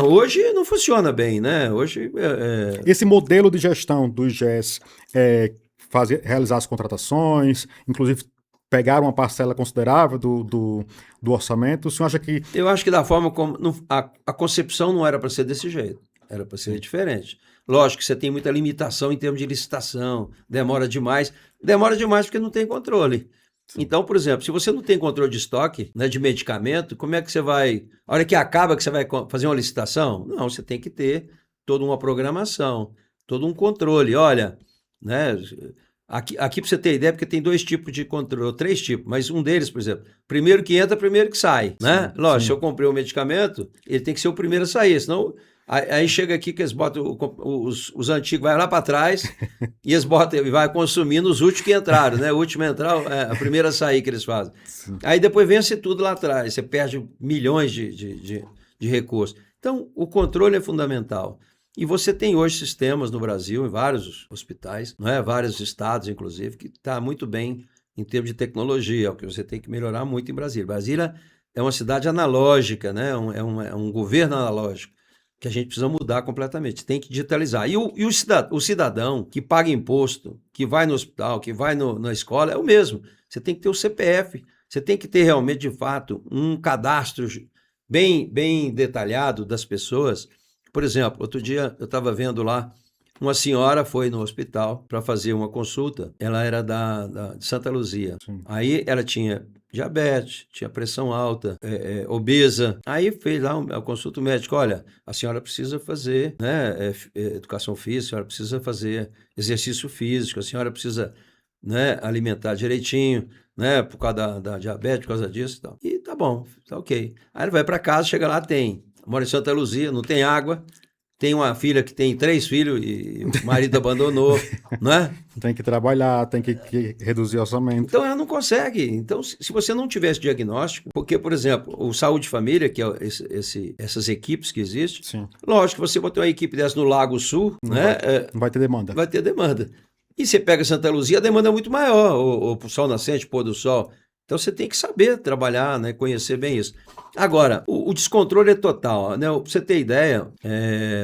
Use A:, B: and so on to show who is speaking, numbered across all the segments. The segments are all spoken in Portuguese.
A: hoje não funciona bem, né? Hoje
B: Esse modelo de gestão do IGES realizar as contratações, inclusive pegar uma parcela considerável do orçamento, o senhor acha que...
A: Eu acho que da forma como... a concepção não era para ser desse jeito, era para ser diferente. Lógico que você tem muita limitação em termos de licitação, demora demais porque não tem controle. Sim. Então, por exemplo, se você não tem controle de estoque, né, de medicamento, como é que você vai... A hora que acaba que você vai fazer uma licitação? Não, você tem que ter toda uma programação, todo um controle. Olha, né... Aqui para você ter ideia, porque tem 2 tipos de controle, 3 tipos, mas um deles, por exemplo, primeiro que entra, primeiro que sai, né? Sim, lógico, sim. Se eu comprei um medicamento, ele tem que ser o primeiro a sair, senão aí chega aqui que eles botam, os antigos vai lá para trás e eles botam e vai consumindo os últimos que entraram, né? O último a entrar, a primeira a sair que eles fazem. Sim. Aí depois vence tudo lá atrás, você perde milhões de recursos. Então, o controle é fundamental. E você tem hoje sistemas no Brasil, em vários hospitais, não é? Vários estados, inclusive, que está muito bem em termos de tecnologia, é o que você tem que melhorar muito em Brasília. Brasília é uma cidade analógica, né? É um governo analógico, que a gente precisa mudar completamente, tem que digitalizar. E o cidadão que paga imposto, que vai no hospital, que vai na escola, é o mesmo. Você tem que ter o CPF, você tem que ter realmente, de fato, um cadastro bem detalhado das pessoas. Por exemplo, outro dia eu estava vendo lá, uma senhora foi no hospital para fazer uma consulta, ela era de Santa Luzia. Sim. Aí ela tinha diabetes, tinha pressão alta, obesa. Aí fez lá uma consulta médica, olha, a senhora precisa fazer, né, educação física, a senhora precisa fazer exercício físico, a senhora precisa, né, alimentar direitinho, né, por causa da diabetes, por causa disso e tal. E tá bom, tá ok. Aí ela vai para casa, chega lá, mora em Santa Luzia, não tem água, tem uma filha que tem 3 filhos e o marido abandonou, né?
B: Tem que trabalhar, tem que reduzir o orçamento.
A: Então ela não consegue. Então, se você não tiver esse diagnóstico, porque, por exemplo, o Saúde e Família, que é essas equipes que existem, sim. Lógico que você botar uma equipe dessa no Lago Sul,
B: não vai ter demanda.
A: Vai ter demanda. E você pega Santa Luzia, a demanda é muito maior, o sol nascente, pôr do sol. Então você tem que saber trabalhar, né, conhecer bem isso. Agora, o descontrole é total, né? Para você ter ideia,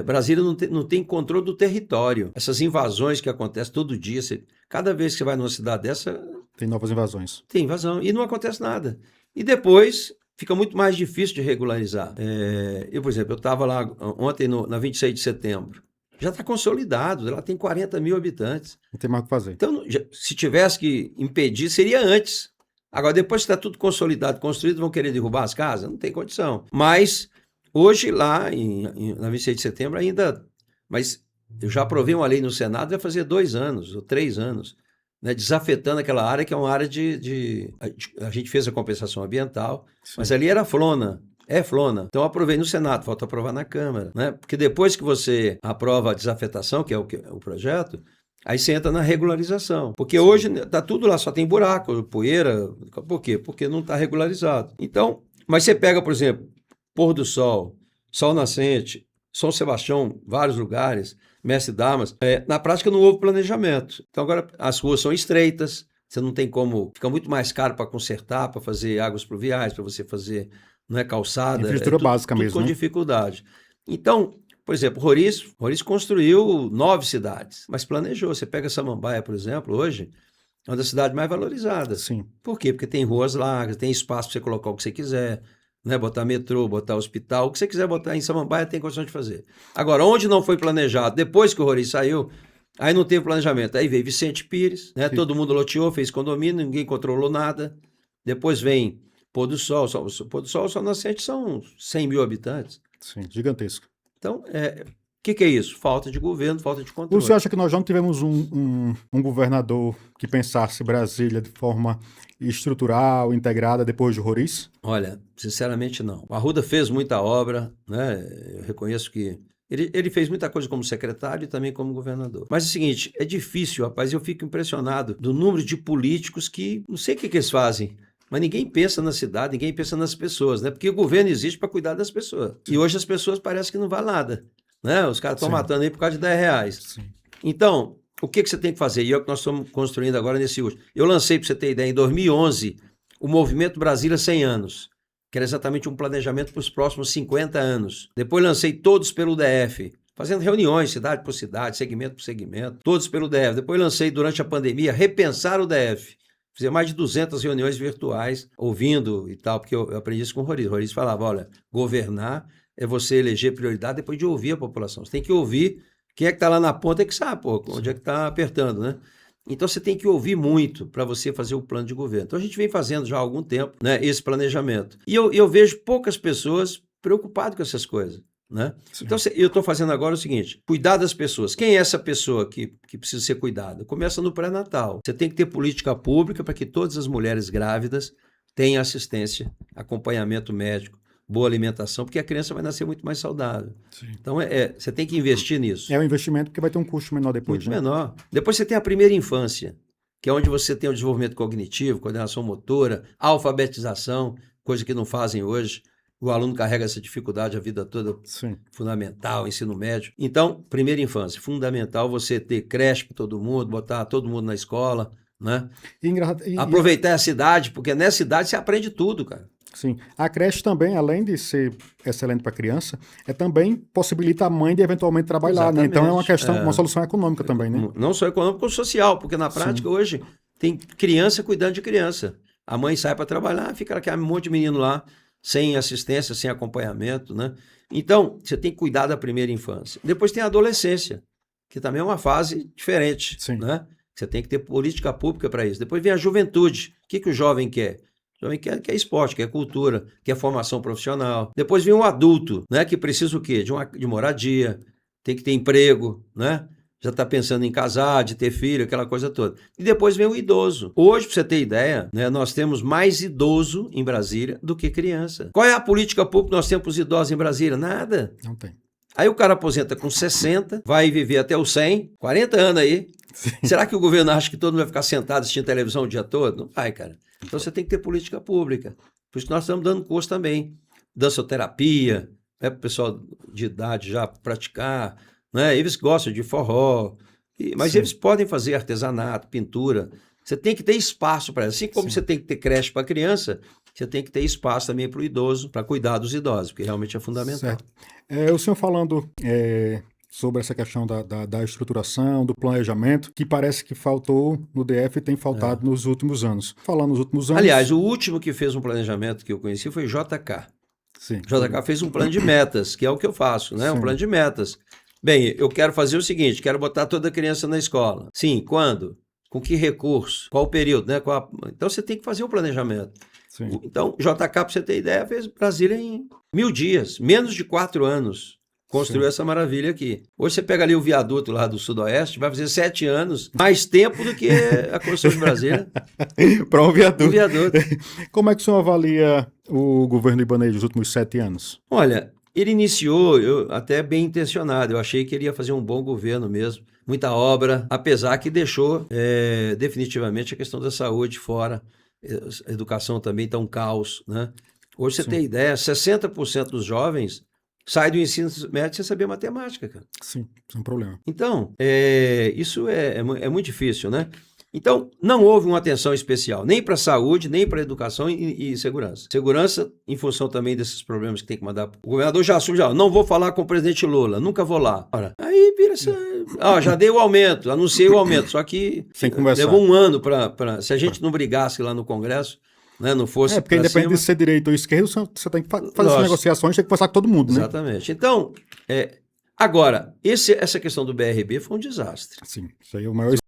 A: Brasília não tem controle do território. Essas invasões que acontecem todo dia, cada vez que você vai numa cidade dessa...
B: Tem novas invasões.
A: Tem invasão e não acontece nada. E depois fica muito mais difícil de regularizar. Por exemplo, eu estava lá ontem na 26 de setembro. Já está consolidado, ela tem 40 mil habitantes.
B: Não tem mais o que fazer.
A: Então, se tivesse que impedir, seria antes. Agora, depois que está tudo consolidado, construído, vão querer derrubar as casas? Não tem condição. Mas, hoje, lá na 26 de setembro, ainda... Mas eu já aprovei uma lei no Senado, vai fazer 2 anos ou 3 anos, né, desafetando aquela área que é uma área a gente fez a compensação ambiental, sim. Mas ali era flona. É flona. Então, eu aprovei no Senado, falta aprovar na Câmara, né? Porque depois que você aprova a desafetação, que é o projeto... Aí você entra na regularização. Porque sim. Hoje está tudo lá, só tem buraco, poeira. Por quê? Porque não está regularizado. Então, mas você pega, por exemplo, Pôr do Sol, Sol Nascente, São Sebastião, vários lugares, Mestre Damas. Na prática não houve planejamento. Então agora as ruas são estreitas, você não tem como... Fica muito mais caro para consertar, para fazer águas pluviais, para você fazer, não é, calçada.
B: Infraestrutura básica
A: tudo
B: mesmo,
A: com
B: né?
A: Dificuldade. Então... Por exemplo, Roriz construiu 9 cidades, mas planejou. Você pega Samambaia, por exemplo, hoje, é uma das cidades mais valorizadas.
B: Sim.
A: Por quê? Porque tem ruas largas, tem espaço para você colocar o que você quiser, né? Botar metrô, botar hospital, o que você quiser botar em Samambaia tem condição de fazer. Agora, onde não foi planejado, depois que o Roriz saiu, aí não teve planejamento. Aí veio Vicente Pires, né? Todo mundo loteou, fez condomínio, ninguém controlou nada. Depois vem Pôr do Sol, Pôr do Sol, Sol Nascente são 100 mil habitantes.
B: Sim, gigantesco.
A: Então, o que é isso? Falta de governo, falta de controle.
B: Você acha que nós já não tivemos um governador que pensasse Brasília de forma estrutural, integrada depois de Roriz?
A: Olha, sinceramente não. O Arruda fez muita obra, né? Eu reconheço que ele fez muita coisa como secretário e também como governador. Mas é o seguinte, é difícil, rapaz, eu fico impressionado do número de políticos que, não sei o que eles fazem, mas ninguém pensa na cidade, ninguém pensa nas pessoas, né? Porque o governo existe para cuidar das pessoas. Sim. E hoje as pessoas parecem que não vale nada, né? Os caras estão matando aí por causa de R$10. Sim. Então, o que você tem que fazer? E é o que nós estamos construindo agora nesse último. Eu lancei, para você ter ideia, em 2011, o Movimento Brasília 100 anos. que era exatamente um planejamento para os próximos 50 anos. Depois lancei Todos pelo DF, fazendo reuniões, cidade por cidade, segmento por segmento, todos pelo DF. Depois lancei, durante a pandemia, Repensar o DF. Fizia mais de 200 reuniões virtuais, ouvindo e tal, porque eu aprendi isso com o Roriz. O Roriz falava, olha, governar é você eleger prioridade depois de ouvir a população. Você tem que ouvir quem é que está lá na ponta é que sabe, pô, onde é que está apertando, né? Então você tem que ouvir muito para você fazer o plano de governo. Então a gente vem fazendo já há algum tempo, né, esse planejamento. E eu vejo poucas pessoas preocupadas com essas coisas, né? Então eu estou fazendo agora o seguinte, cuidar das pessoas. Quem é essa pessoa que precisa ser cuidada? Começa no pré-natal. Você tem que ter política pública para que todas as mulheres grávidas tenham assistência, acompanhamento médico, boa alimentação, porque a criança vai nascer muito mais saudável.
B: Sim.
A: Então, você tem que investir nisso.
B: É um investimento porque vai ter um custo menor depois.
A: Muito menor. Depois você tem a primeira infância, que é onde você tem o desenvolvimento cognitivo, coordenação motora, alfabetização, coisa que não fazem hoje. O aluno carrega essa dificuldade a vida toda,
B: Sim.
A: fundamental, ensino médio. Então, primeira infância, fundamental você ter creche para todo mundo, botar todo mundo na escola, né? Aproveitar a cidade, porque nessa cidade você aprende tudo, cara.
B: Sim. A creche também, além de ser excelente para a criança, também possibilita a mãe de eventualmente trabalhar, né? Então é uma questão, uma solução econômica também, né?
A: Não só econômica, como social, porque na prática hoje tem criança cuidando de criança. A mãe sai para trabalhar, fica aquele monte de menino lá, sem assistência, sem acompanhamento, né? Então, você tem que cuidar da primeira infância. Depois tem a adolescência, que também é uma fase diferente, né? Você tem que ter política pública para isso. Depois vem a juventude. O que o jovem quer? O jovem quer esporte, quer cultura, quer formação profissional. Depois vem o adulto, né? Que precisa o quê? De moradia, tem que ter emprego, né? Já está pensando em casar, de ter filho, aquela coisa toda. E depois vem o idoso. Hoje, para você ter ideia, né, nós temos mais idoso em Brasília do que criança. Qual é a política pública que nós temos para os idosos em Brasília? Nada.
B: Não tem.
A: Aí o cara aposenta com 60, vai viver até os 100, 40 anos aí. Sim. Será que o governo acha que todo mundo vai ficar sentado assistindo televisão o dia todo? Não vai, cara. Então você tem que ter política pública. Por isso que nós estamos dando curso também. Dançoterapia, né, para o pessoal de idade já praticar. Né? Eles gostam de forró, mas eles podem fazer artesanato, pintura. Você tem que ter espaço para isso. Assim como você tem que ter creche para criança, você tem que ter espaço também para o idoso, para cuidar dos idosos, porque realmente é fundamental.
B: Certo. O senhor falando sobre essa questão da estruturação, do planejamento, que parece que faltou no DF e tem faltado nos últimos anos. Falando nos últimos anos...
A: Aliás, o último que fez um planejamento que eu conheci foi JK.
B: Sim.
A: JK fez um plano de metas, que é o que eu faço, né? Um plano de metas. Bem, eu quero fazer o seguinte, quero botar toda criança na escola. Sim, quando? Com que recurso? Qual o período? Né? Então você tem que fazer um planejamento. Sim. Então, JK, para você ter ideia, fez Brasília em 1000 dias, menos de 4 anos. Construiu essa maravilha aqui. Hoje você pega ali o viaduto lá do Sudoeste, vai fazer 7 anos, mais tempo do que a construção de Brasília.
B: Para um viaduto.
A: viaduto.
B: Como é que o senhor avalia o governo Ibanez dos últimos 7 anos?
A: Olha, ele iniciou até bem intencionado. Eu achei que ele ia fazer um bom governo mesmo. Muita obra, apesar que deixou definitivamente a questão da saúde fora. A educação também está um caos, né? Hoje você tem ideia, 60% dos jovens saem do ensino médio sem saber matemática, cara.
B: Sim, sem problema.
A: Então, isso é muito difícil, né? Então, não houve uma atenção especial, nem para a saúde, nem para a educação e segurança. Segurança, em função também desses problemas que tem que mandar. O governador já assume, não vou falar com o presidente Lula, nunca vou lá. Ora, aí vira essa... já dei o aumento, anunciei o aumento, só que levou um ano para... Se a gente não brigasse lá no Congresso, né, não fosse
B: porque independente de ser direita ou esquerda, você tem que fazer essas negociações, tem que conversar com todo mundo, né?
A: Exatamente. Então, agora, essa questão do BRB foi um desastre.
B: Sim, isso aí é o maior